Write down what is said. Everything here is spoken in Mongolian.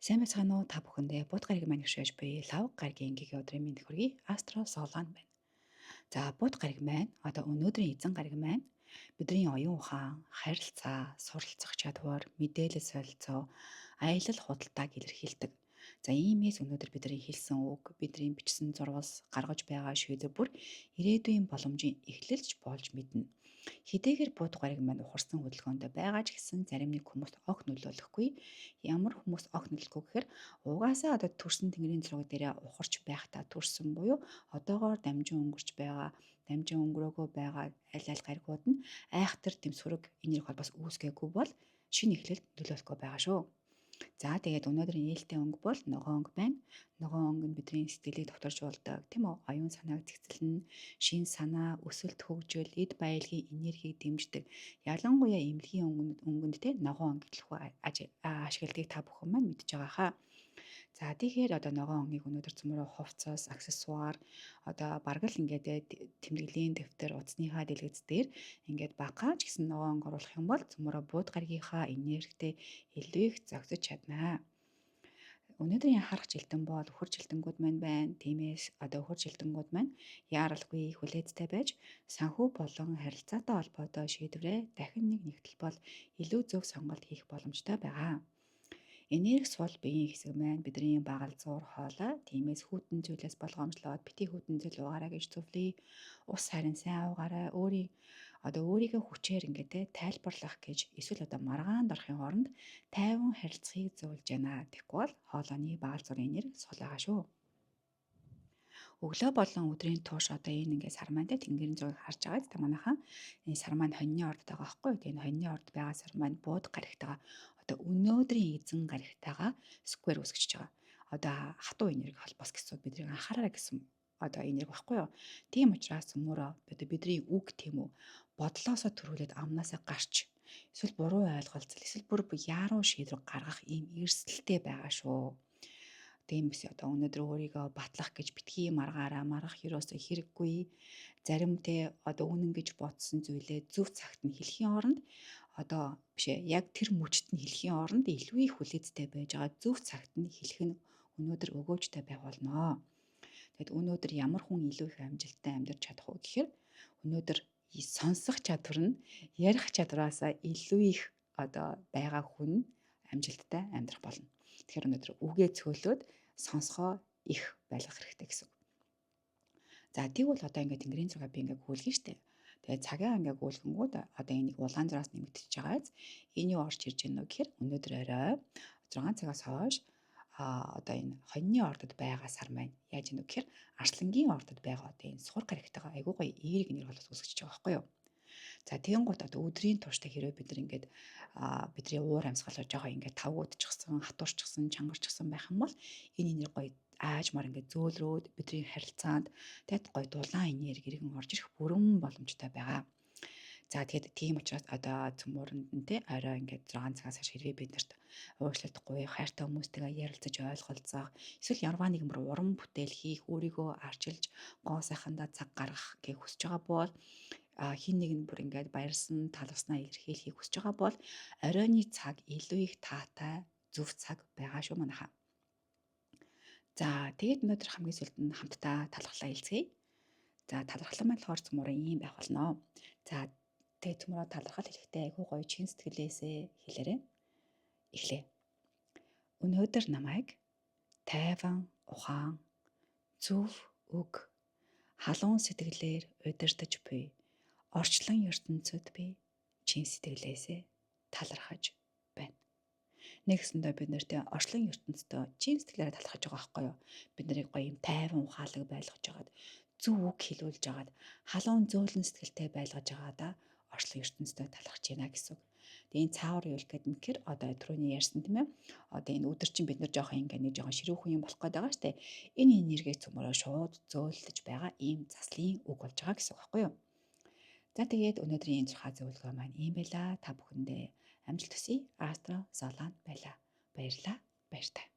Сайн байцгаана уу та бүхэндээ бут гарагийн маань гიშэж буй лав гарагийн гигийн өдрийн мэнд хүргэе. Астро Солон байна. За бут гараг маань одоо өнөөдрийн эзэн гараг маань бидний оюун ухаан, харилцаа, суралцах чадвар, мэдээлэл солилцоо, аялал худалдааг илэрхийлдэг. За иймээс өнөөдөр бидний хэлсэн үг, бидний бичсэн зурвас, гаргаж байгаа шийдвэр бүр ирээдүйн боломжийн эхлэлж болж мэднэ. Хэдийгээр бууд гараг маань ухарсан хөдөлгөөнд байгаа ч гэсэн зарим нэг хүмүүс огт нөлөөлөхгүй. Ямар хүмүүс огт нөлөөлөхгүй гэхээр угаасаа одоо төрсэн тэнгэрийн зураг дээрээ ухарч байхдаа төрсэн буюу одоогоор дамжин өнгөрөөгөө байгаа аль аль гаригууд нь айхтар тэмсвэрэг энерги холбоос үүсгээгүй бол шинэ эхлэлд нөлөөлөхгүй байгаа шүү. За тэгээд өнөөдрийн ээлтэй өнгө бол ногоон өнгө байна. Ногоон өнгө нь бидний сэтгэлийг доторжуулдаг, тийм үү? Оюун санааг цэцэлнэ, шин санаа, өсөлт хөгжил, эд баялагын энергийг дэмждэг. Ялангуяа эмнэлгийн өнгөнд те ногоон өнгө гэлэхүү ашигладаг та бүхэн маань мэдж байгаа хаа. За тэгэхээр одоо ногоон өнгийг өнөөдөр цөмөрөө хувцас, аксессуар одоо бараг л ингээд тэмдэглэлийн дэвтэр, утасныхаа дэлгэц дээр ингээд багааж гэсэн ногоон өнгө оруулах юм бол цөмөрөө бууд гаргийнхаа энергитэй илүү их зохицож чаднаа. Өнөөдрийн анхаарах жилтэн бол үхэр жилтэнгүүд маань байна. Тиймээс одоо үхэр жилтэнгүүд маань яаралгүй хүлээцтэй байж санхүү болон харилцаатай холбоотой шийдвэрээ дахин нэг нэгтэл бол илүү зөв сонголт хийх боломжтой байгаа. Энерги сул биеийн хэсэг маань бидний багалзуур хоолой. Тиймээс хүйтэн зүйлээс болгоомжлоод бити хүйтэн зүйл уугаарай гэж зөвлөе. Ус харин сайн уугаарай. Өөрийгөө хүчээр ингээд тайлбарлах гэж эсвэл одоо маргаанд орохын оронд тайван харилцахыг зөвлөж байна. Тэгэхгүй бол хоолойны багалзуурын энерги сул байгаа шүү. Өглөө болон өдрийн турш одоо энэ ингээд сар маань тэнгэрийн зургийг харж байгаа та манайхаа энэ сар маань хоньны орд байгаа байхгүй. Тэгээ энэ хоньны орд байгаа сар маань бууд гарагтайгаа одоо өнөөдрийн эзэн гарагтайгаа сквер үүсгэж байгаа. Одоо хатуу энерги холбоос гэсэн бидний анхаараа гэсэн одоо энерги байхгүй юу. Тийм учраас цөмөрөө бидний үг тийм үү бодлоосоо төрүүлээд амнаасаа гарч эсвэл буруу ойлголцол эсвэл бүр яруу шийдвэр гаргах ийм эрсдэлтэй байгаа шүү. Тиймээс одоо өнөөдөр өөрийгөө батлах гэж битгий маргах юусоо хэрэггүй. Зарим одоо үнэн гэж бодсон зүйлээ зөв цагт нь хэлхийн оронд одоо бишээ яг тэр мөчт нь хэлхийн оронд илүү их хүлээцтэй байж байгаа зөв цагт нь хэлэх нь өнөөдөр өгөөжтэй байх болно. Тэгэд өнөөдөр ямар хүн илүү их амжилттай амьдарч чадах вэ гэхээр өнөөдөр сонсох чадвар нь ярих чадвараасаа илүү их одоо байгаа хүн амжилттай амьдрах болно. Тэгэхээр өнөөдөр үгээ цөөлөөд сонсгоо их байлгах хэрэгтэй гэсэн. За тийм бол одоо ингээд тэнгэрийн зураг би ингээд гүйлгэн штэ. Тэгээд цагаа ингээд гүйлгэнгүүд одоо энийг улаан зураас нэмэгдэж байгааз энэ юу орж ирж байна вэ гэхээр өнөөдөр орой 6 цагаас хойш одоо энэ хоньны ордод байгаа сар маань яаж ийм вэ гэхээр арслангийн ордод байгаа одоо энэ сур гарагтайгаа айгуу гоё эерэг энерги холбоос үүсгэж байгаа байхгүй юу. За тэгэн гут одоо өдрийн туршдаа хэрвээ бид нар ингээд бидний уур амьсгал жоохон ингээд тавгуудчихсан, хатуурчихсан, чангарчихсан байх юм бол энэ энерги гоё аажмаар ингээд зөөлрөөд бидний харилцаанд тэгэд гоё дулаан энерги иргэн орж ирэх бүрэн боломжтой байгаа. За тэгээд тийм учраас одоо цөмөрөнд нь орой ингээд 6 цагаас хойш хэрвээ бид нарт уушлагдахгүй хайртай хүмүүстэйгээ ярилцаж ойлголцох эсвэл ямар нэгэн уран бүтээл хийх өөрийгөө арчилж гоо сайхандаа цаг гаргах гэж хүсэж байгаа бол хин нэг нь бүр ингээд баярлсан талгаснаа илэрхийлэхийг хүсэж байгаа бол оройны цаг илүү их таатай зөв цаг байгаа шүү манайхаа. За тэгээд өнөөдөр хамгийн сүүлд нь хамтдаа талхлаа хэлцгээе. За талархал маань болохоор цөмөрөө ийм байх болно. За тэгээд цөмөрөө талархал хэлэхдээ айгүй гоё чин сэтгэлээсээ хэлээрэй. Эхлэе. Өнөөдөр намайг тайван, ухаан, зөв үг, халуун сэтгэлээр удирдах буй орчлон ертөнцид би чин сэтгэлээсээ талархаж байна. Нэгсэндээ бид нэртэй орчлон ертөнцийн чин сэтгэлээрээ талархаж байгаа байхгүй юу? Бид нарыг гоё юм тайван ухаалаг байлгаж байгаад зөв үг хэлүүлж байгаад халуун зөөлөн сэтгэлтэй байлгаж байгаадаа орчлон ертөнцийн талархаж байна гэсэн үг. Тэгээ энэ цаавар юу гэхэд нэхэр одоо түрүүний ярьсан тийм ээ. Одоо энэ өдөр чинь бид нар жоохон ингээ нэг жоохон ширүүхэн юм болох гээд байгаа штэ. Энэ энерги цөмөрөө шууд зөөлдөж байгаа ийм заслын үг болж байгаа гэсэн үг байхгүй юу? За тэгээд өнөөдрийн энэ 6 зөвлөгөө маань ийм байла. Та бүхэндээ амжилт хүсье. Астро Солон байла. Баярлалаа. Баяртай.